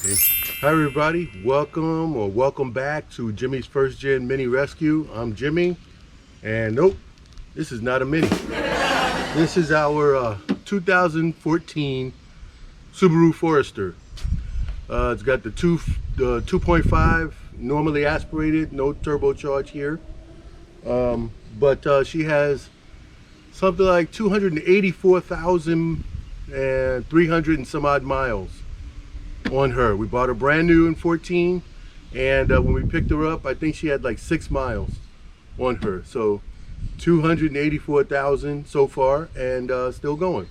Okay. Hi everybody, welcome back to Jimmy's First Gen Mini Rescue. I'm Jimmy, and nope, this is not a Mini. This is our 2014 Subaru Forester. It's got the 2.5 normally aspirated, no turbocharge here, but she has something like 284,300 and some odd miles on her. We bought her brand new in 14, and when we picked her up, I think she had like 6 miles on her. So 284,000 so far, and still going.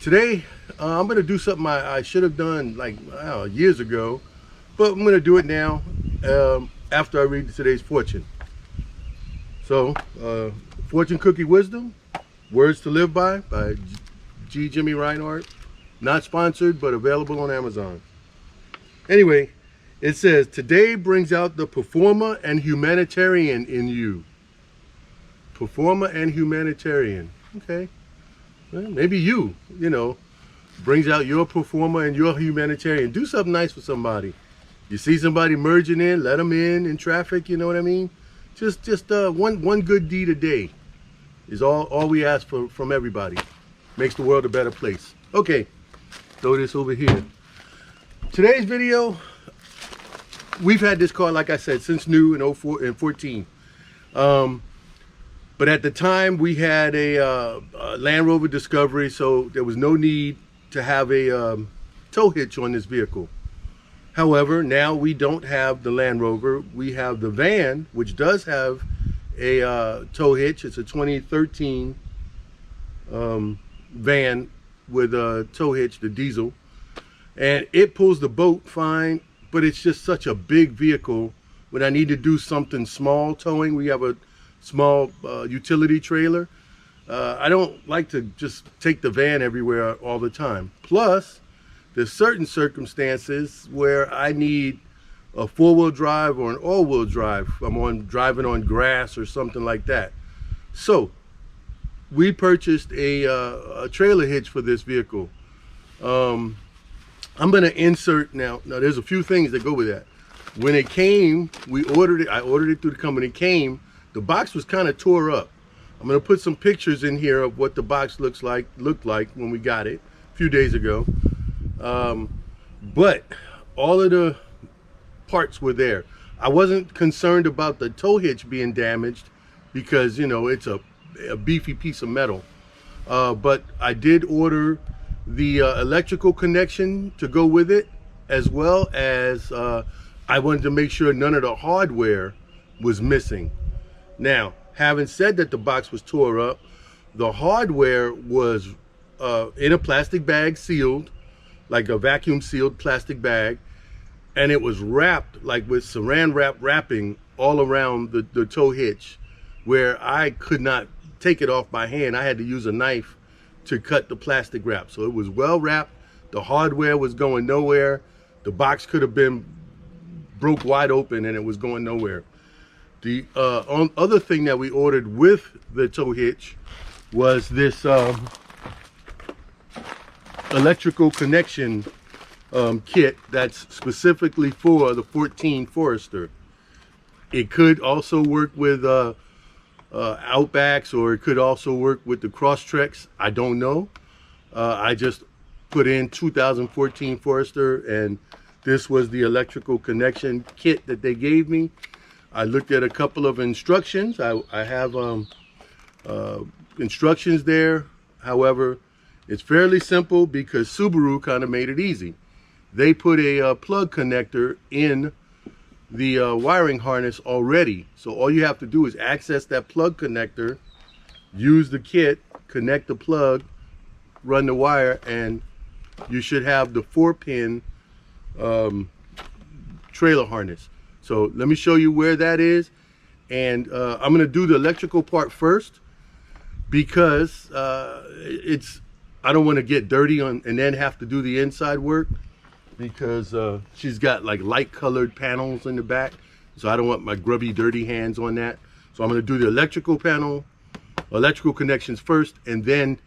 Today I'm gonna do something I should have done like years ago, but I'm gonna do it now after I read today's fortune. So fortune cookie wisdom, words to live by G. Jimmy Reinhardt. Not sponsored, but available on Amazon. Anyway, it says, today brings out the performer and humanitarian in you. Performer and humanitarian. Okay. Well, maybe you know, brings out your performer and your humanitarian. Do something nice for somebody. You see somebody merging in, let them in traffic, you know what I mean? Just one good deed a day is all we ask for from everybody. Makes the world a better place. Okay. Throw this over here. Today's video, we've had this car, like I said, since new in 14. But at the time we had a Land Rover Discovery, so there was no need to have a tow hitch on this vehicle. However, now we don't have the Land Rover. We have the van, which does have a tow hitch. It's a 2013 van with a tow hitch, the diesel, and it pulls the boat fine, but it's just such a big vehicle. When I need to do something small towing, we have a small utility trailer. I don't like to just take the van everywhere all the time. Plus, there's certain circumstances where I need a 4-wheel drive or an all-wheel drive. I'm driving on grass or something like that. So we purchased a trailer hitch for this vehicle. I'm gonna insert now. There's a few things that go with that. When it came, I ordered it through the company. It came, the box was kind of tore up. I'm gonna put some pictures in here of what the box looked like when we got it a few days ago. But all of the parts were there. I wasn't concerned about the tow hitch being damaged because, you know, it's a beefy piece of metal, but I did order the electrical connection to go with it, as well as I wanted to make sure none of the hardware was missing. Now, having said that, the box was tore up, the hardware was in a plastic bag, sealed, like a vacuum sealed plastic bag, and it was wrapped like with saran wrap wrapping all around the tow hitch, where I could not take it off by hand. I had to use a knife to cut the plastic wrap. So it was well wrapped. The hardware was going nowhere. The box could have been broke wide open and it was going nowhere. The other thing that we ordered with the tow hitch was this electrical connection kit that's specifically for the 14 Forester. It could also work with Outbacks, or it could also work with the Crosstreks. I don't know. I just put in 2014 Forester, and this was the electrical connection kit that they gave me. I looked at a couple of instructions. I have instructions there. However, it's fairly simple because Subaru kind of made it easy. They put a plug connector in the wiring harness already, so all you have to do is access that plug connector, use the kit, connect the plug, run the wire, and you should have the 4-pin trailer harness. So let me show you where that is, and I'm going to do the electrical part first because I don't want to get dirty and then have to do the inside work, because she's got like light colored panels in the back, so I don't want my grubby dirty hands on that. So I'm going to do the electrical connections first, and then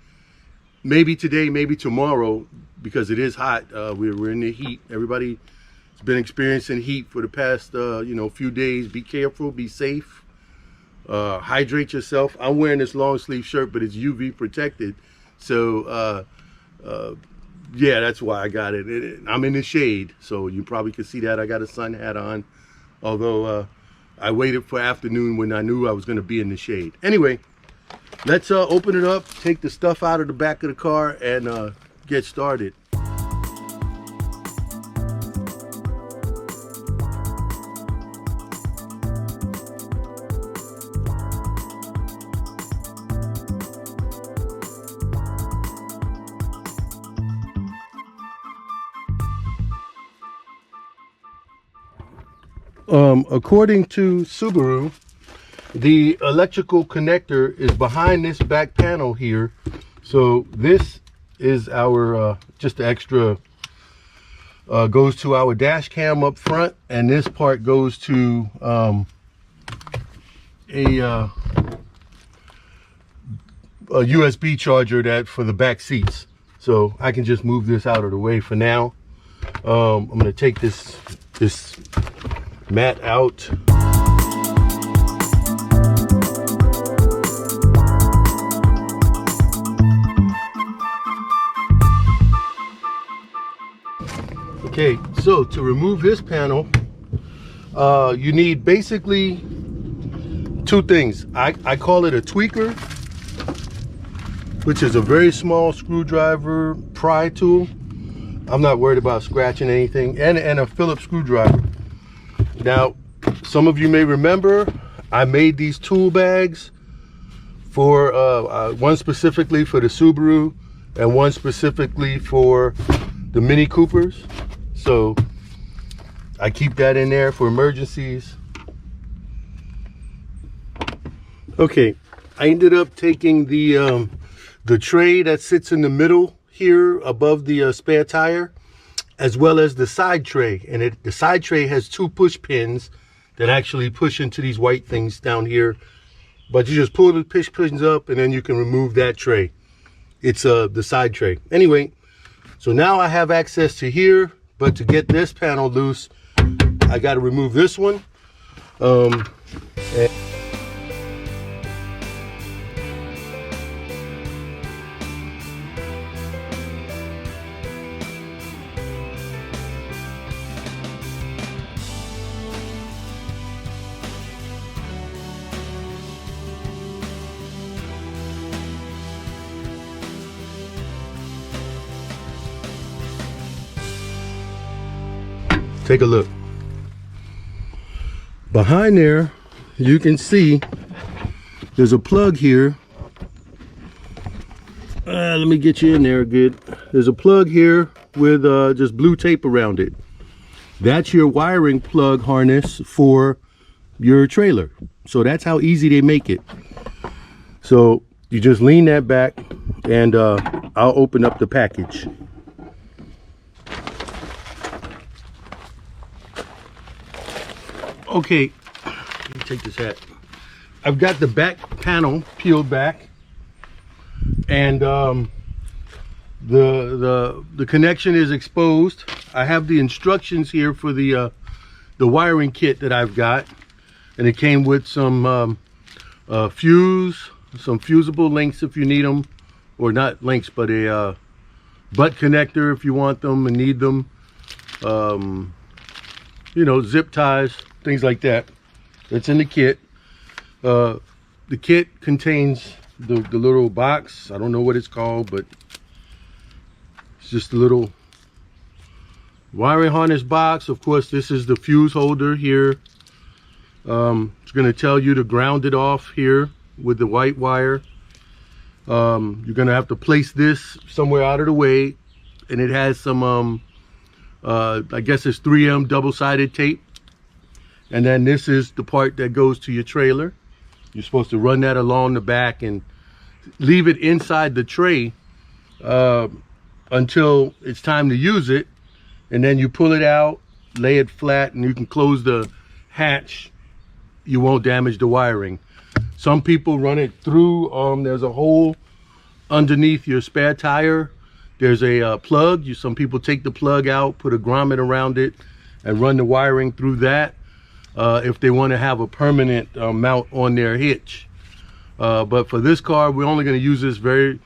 maybe today, maybe tomorrow, because it is hot. We're in the heat. Everybody's been experiencing heat for the past few days. Be careful, be safe, hydrate yourself. I'm wearing this long sleeve shirt, but it's UV protected, so yeah, that's why I got it. I'm in the shade, so you probably could see that. I got a sun hat on, although I waited for afternoon when I knew I was going to be in the shade. Anyway, let's open it up, take the stuff out of the back of the car, and get started. According to Subaru, the electrical connector is behind this back panel here. So this is our just the extra goes to our dash cam up front, and this part goes to a USB charger that for the back seats. So I can just move this out of the way for now. I'm going to take this mat out. Okay, so to remove this panel, you need basically two things. I call it a tweaker, which is a very small screwdriver pry tool. I'm not worried about scratching anything, and a Phillips screwdriver. Now, some of you may remember I made these tool bags for one specifically for the Subaru and one specifically for the Mini Coopers. So I keep that in there for emergencies. Okay, I ended up taking the tray that sits in the middle here above the spare tire, as well as the side tray. And the side tray has two push pins that actually push into these white things down here. But you just pull the push pins up and then you can remove that tray. It's the side tray. Anyway, so now I have access to here, but to get this panel loose, I got to remove this one. Take a look. Behind there, you can see there's a plug here. Let me get you in there good. There's a plug here with just blue tape around it. That's your wiring plug harness for your trailer. So that's how easy they make it. So you just lean that back, and I'll open up the package. Okay, let me take this hat. I've got the back panel peeled back, and the connection is exposed. I have the instructions here for the wiring kit that I've got, and it came with some some fusible links if you need them, or not links, but a butt connector if you want them and need them. You know, zip ties, things like that. It's in the kit. The kit contains the little box. I don't know what it's called, but it's just a little wiring harness box. Of course, this is the fuse holder here. It's going to tell you to ground it off here with the white wire. You're going to have to place this somewhere out of the way, and it has some I guess it's 3M double-sided tape. And then this is the part that goes to your trailer. You're supposed to run that along the back and leave it inside the tray until it's time to use it. And then you pull it out, lay it flat, and you can close the hatch. You won't damage the wiring. Some people run it through. There's a hole underneath your spare tire, there's a plug. Some people take the plug out, put a grommet around it, and run the wiring through that if they want to have a permanent mount on their hitch. But for this car, we're only going to use this very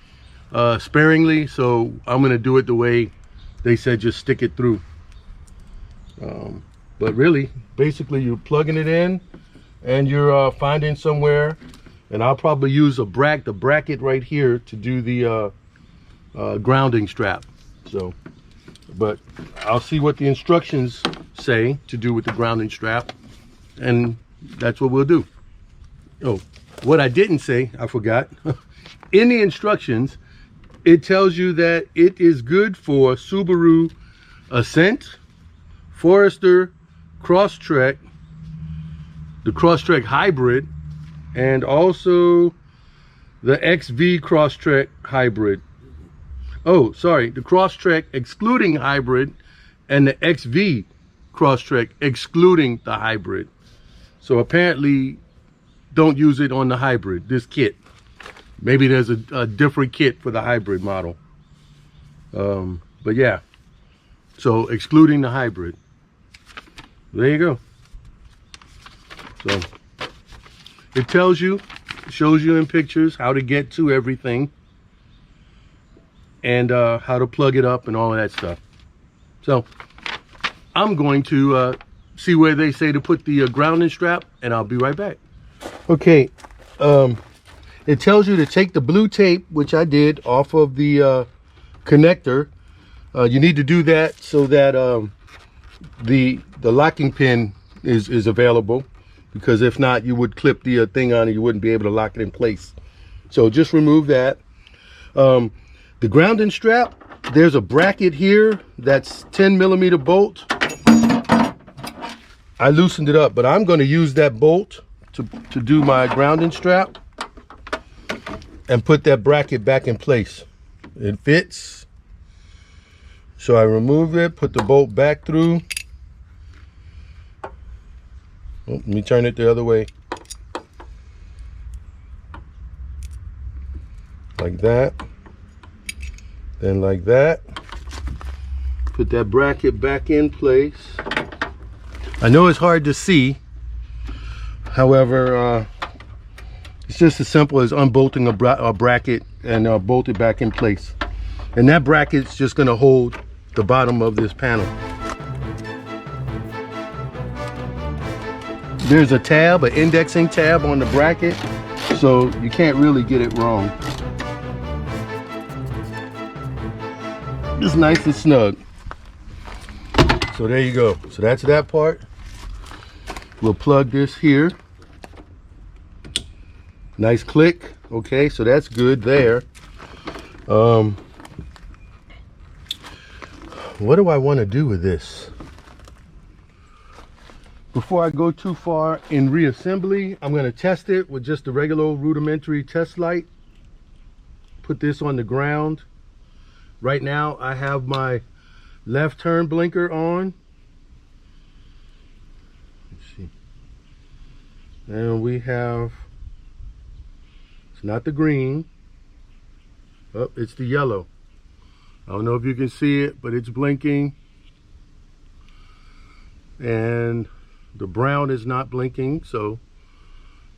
sparingly, so I'm going to do it the way they said, just stick it through. But really, basically, you're plugging it in and you're finding somewhere, and I'll probably use the bracket right here to do the grounding strap. So, but I'll see what the instructions say to do with the grounding strap, and that's what we'll do. Oh, what I didn't say, I forgot. In the instructions, it tells you that it is good for Subaru Ascent, Forester Crosstrek, the Crosstrek Hybrid, and also the XV Crosstrek Hybrid. Oh, sorry, the Crosstrek excluding hybrid, and the XV Crosstrek excluding the hybrid. So apparently, don't use it on the hybrid, this kit. Maybe there's a different kit for the hybrid model. But yeah, so excluding the hybrid. There you go. So it tells you, shows you in pictures how to get to everything, and how to plug it up and all of that stuff. So I'm going to see where they say to put the grounding strap, and I'll be right back. Okay, it tells you to take the blue tape, which I did, off of the connector. You need to do that so that the locking pin is available, because if not, you would clip the thing on and you wouldn't be able to lock it in place. So just remove that. The grounding strap, there's a bracket here that's 10mm bolt. I loosened it up, but I'm going to use that bolt to do my grounding strap and put that bracket back in place. It fits. So I remove it, put the bolt back through. Oh, let me turn it the other way. Like that. Then like that. Put that bracket back in place. I know it's hard to see. However, it's just as simple as unbolting a bracket and bolt it back in place. And that bracket's just going to hold the bottom of this panel. There's a tab, an indexing tab on the bracket, so you can't really get it wrong. It's nice and snug. So there you go. So that's that part. We'll plug this here. Nice click. Okay, so that's good there. What do I want to do with this? Before I go too far in reassembly, I'm going to test it with just a regular old rudimentary test light. Put this on the ground. Right now I have my left turn blinker on. Let's see. And we have, it's not the green. Oh, it's the yellow. I don't know if you can see it, but it's blinking. And the brown is not blinking, so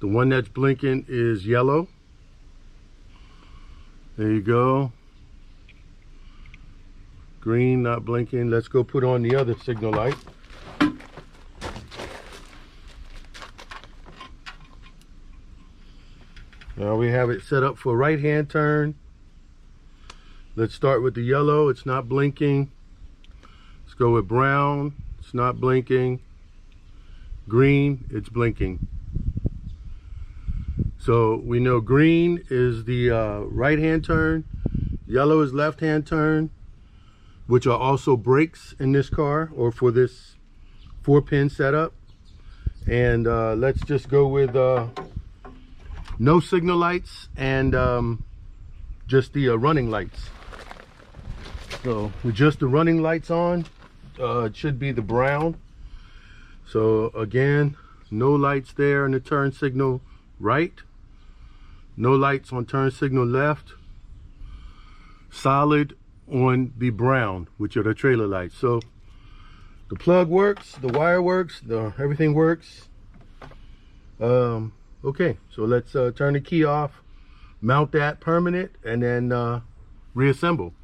the one that's blinking is yellow. There you go. Green, not blinking. Let's go put on the other signal light. Now we have it set up for right hand turn. Let's start with the yellow. It's not blinking. Let's go with brown. It's not blinking. Green, it's blinking. So we know green is the right hand turn, yellow is left hand turn, which are also brakes in this car or for this 4-pin setup. And let's just go with no signal lights and just the running lights. So with just the running lights on, it should be the brown. So again, no lights there on the turn signal right, no lights on turn signal left, solid on the brown, which are the trailer lights. So the plug works, the wire works, everything works. Okay, so let's turn the key off, mount that permanent, and then reassemble.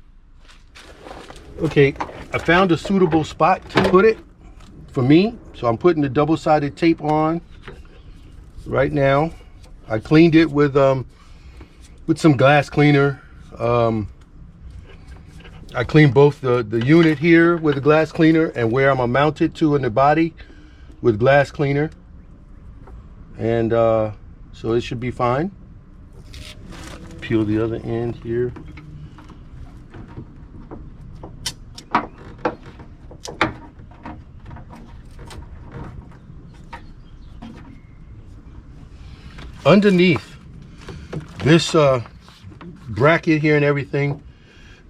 Okay, I found a suitable spot to put it for me, so I'm putting the double-sided tape on right now. I cleaned it with some glass cleaner. I cleaned both the unit here with a glass cleaner and where I'm gonna mount it to in the body with glass cleaner, and so it should be fine. Peel the other end here. Underneath this bracket here and everything,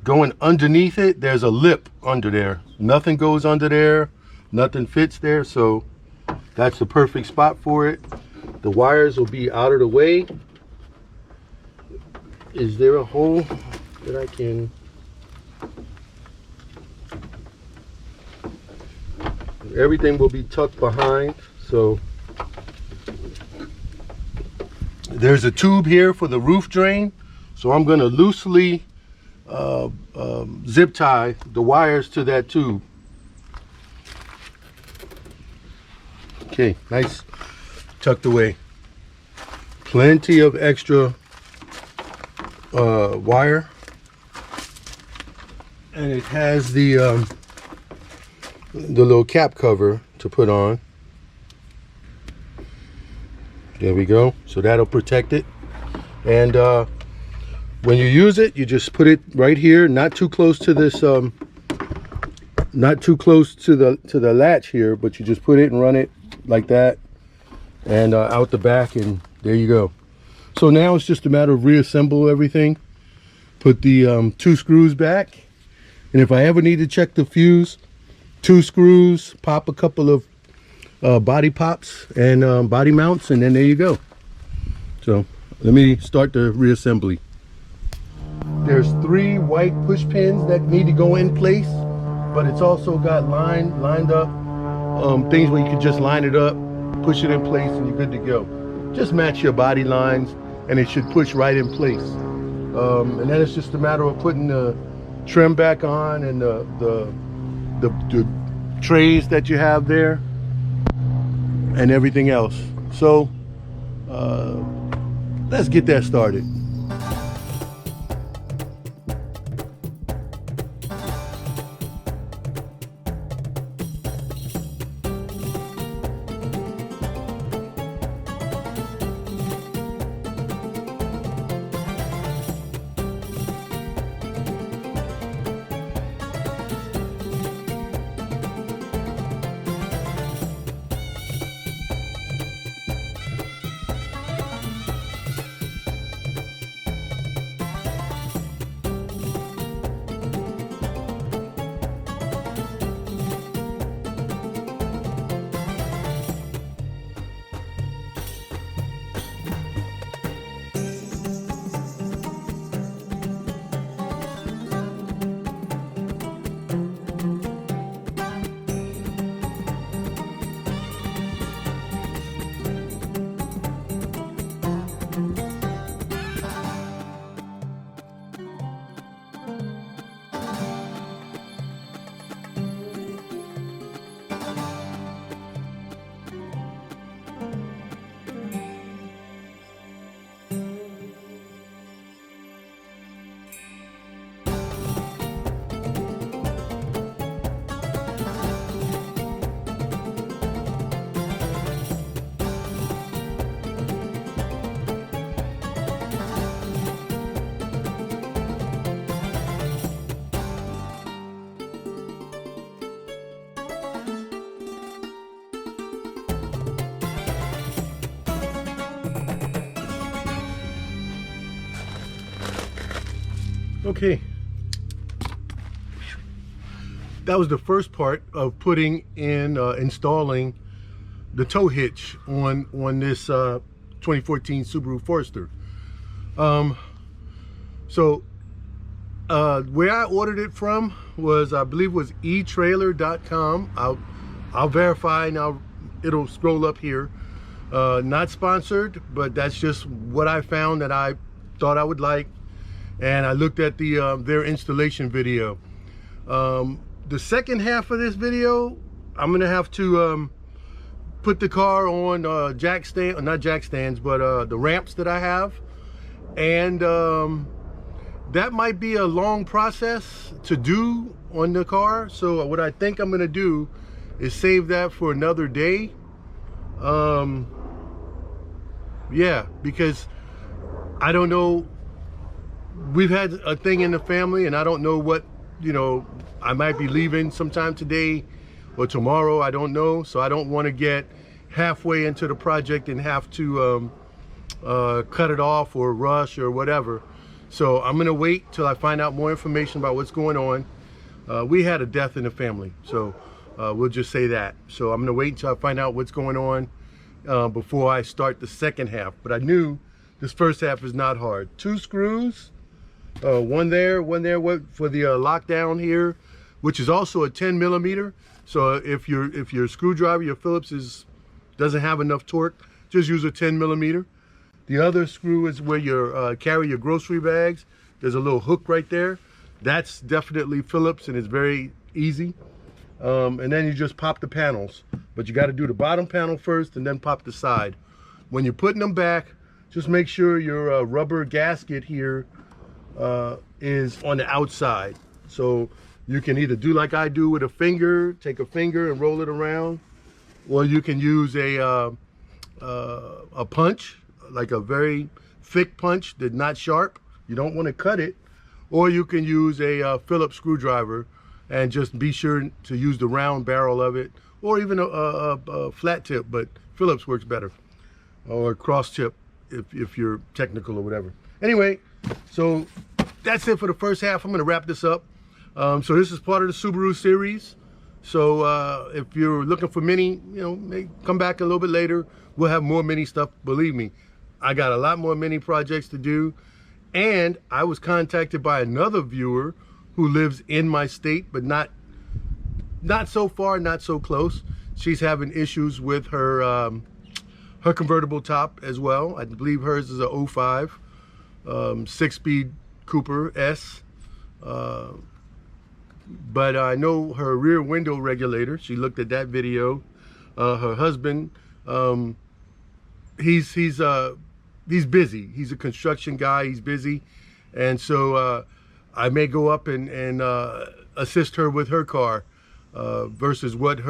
going underneath it, there's a lip under there. Nothing goes under there, nothing fits there, so that's the perfect spot for it. The wires will be out of the way. Is there a hole that I can... Everything will be tucked behind, so there's a tube here for the roof drain, so I'm going to loosely zip tie the wires to that tube. Okay, nice, tucked away. Plenty of extra wire, and it has the little cap cover to put on. There we go. So that'll protect it. And when you use it, you just put it right here, not too close to this, not too close to the latch here, but you just put it and run it like that, and out the back, and there you go. So now it's just a matter of reassemble everything. Put the 2 screws back, and if I ever need to check the fuse, 2 screws, pop a couple of body pops and body mounts, and then there you go. So let me start the reassembly. There's 3 white push pins that need to go in place, but it's also got lined up things where you can just line it up, push it in place, and you're good to go. Just match your body lines and it should push right in place. And then it's just a matter of putting the trim back on and the trays that you have there and everything else. So let's get that started. Okay, that was the first part of putting in installing the tow hitch on this 2014 Subaru Forester. So Where I ordered it from was, I believe, was eTrailer.com. I'll verify now. It'll scroll up here. Not sponsored, but that's just what I found that I thought I would like. And I looked at the their installation video. The second half of this video, I'm gonna have to put the car on not jack stands, but the ramps that I have, and that might be a long process to do on the car. So what I think I'm gonna do is save that for another day. Yeah, because I don't know, we've had a thing in the family, and I don't know what, you know, I might be leaving sometime today or tomorrow, I don't know. So I don't want to get halfway into the project and have to cut it off or rush or whatever. So I'm gonna wait till I find out more information about what's going on. We had a death in the family, so we'll just say that. So I'm gonna wait until I find out what's going on before I start the second half. But I knew this first half is not hard. 2 screws, one there for the lockdown here, which is also a 10 millimeter. So if your screwdriver, your Phillips doesn't have enough torque, just use a 10 millimeter. The other screw is where you carry your grocery bags. There's a little hook right there. That's definitely Phillips, and it's very easy. And then you just pop the panels. But you got to do the bottom panel first and then pop the side. When you're putting them back, just make sure your rubber gasket here is on the outside. So you can either do like I do with a finger, take a finger and roll it around, or you can use a punch, like a very thick punch that's not sharp. You don't want to cut it. Or you can use a Phillips screwdriver and just be sure to use the round barrel of it, or even a flat tip, but Phillips works better, or cross tip if you're technical or whatever. Anyway, so that's it for the first half. I'm going to wrap this up. So this is part of the Subaru series. So if you're looking for mini, you know, come back a little bit later. We'll have more mini stuff. Believe me, I got a lot more mini projects to do. And I was contacted by another viewer who lives in my state, but not so far, not so close. She's having issues with her her convertible top as well. I believe hers is a 05 6-speed Cooper S. But I know her rear window regulator. She looked at that video. Her husband, he's busy. He's a construction guy. He's busy, and so I may go up and assist her with her car versus what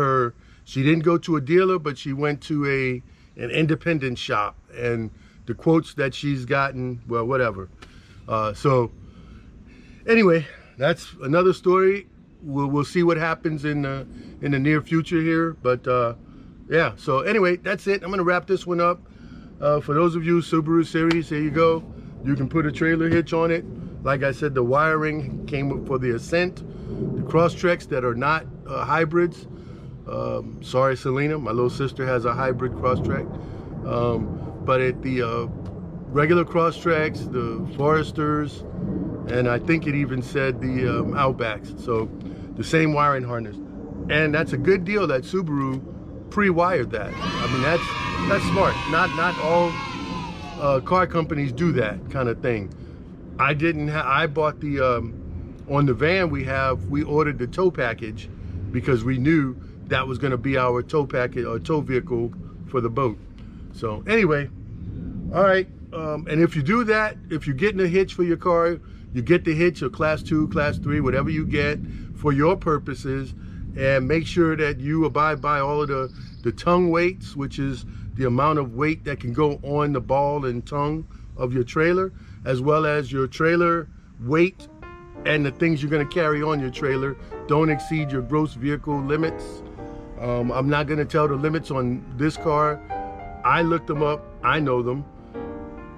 she didn't go to a dealer, but she went to an independent shop, and the quotes that she's gotten, well, whatever. So anyway, that's another story. We'll see what happens in the near future here, but yeah. So anyway, that's it. I'm gonna wrap this one up. For those of you Subaru series, here you go. You can put a trailer hitch on it. Like I said, the wiring came for the Ascent, the Crosstreks that are not hybrids. Sorry, Selena, my little sister has a hybrid Crosstrek. But the regular Crosstreks, the Foresters, and I think it even said the Outbacks. So the same wiring harness, and that's a good deal that Subaru pre-wired that. I mean, that's smart. Not all car companies do that kind of thing. I bought the on the van we ordered the tow package because we knew that was going to be our tow package or tow vehicle for the boat. So anyway, all right. And if you do that, if you're getting a hitch for your car, you get the hitch, or Class 2, Class 3, whatever you get for your purposes, and make sure that you abide by all of the tongue weights, which is the amount of weight that can go on the ball and tongue of your trailer, as well as your trailer weight and the things you're going to carry on your trailer. Don't exceed your gross vehicle limits. I'm not going to tell the limits on this car. I looked them up. I know them.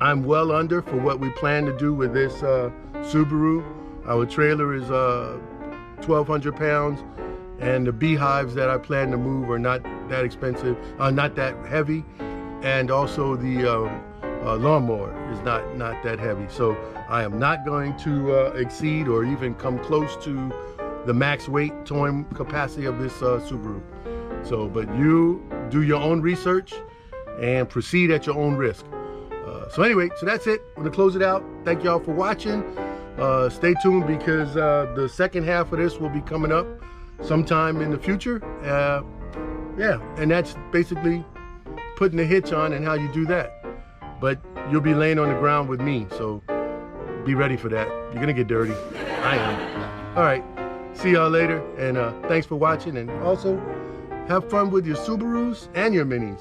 I'm well under for what we plan to do with this Subaru. Our trailer is 1,200 pounds, and the beehives that I plan to move are not that expensive, not that heavy, and also the lawnmower is not that heavy. So I am not going to exceed or even come close to the max weight towing capacity of this Subaru. So, but you do your own research and proceed at your own risk. So anyway, so that's it. I'm gonna close it out. Thank y'all for watching. Stay tuned because the second half of this will be coming up sometime in the future. Yeah, and that's basically putting the hitch on and how you do that. But you'll be laying on the ground with me, so be ready for that. You're gonna get dirty. I am. All right, see y'all later, and thanks for watching, and also have fun with your Subarus and your Minis.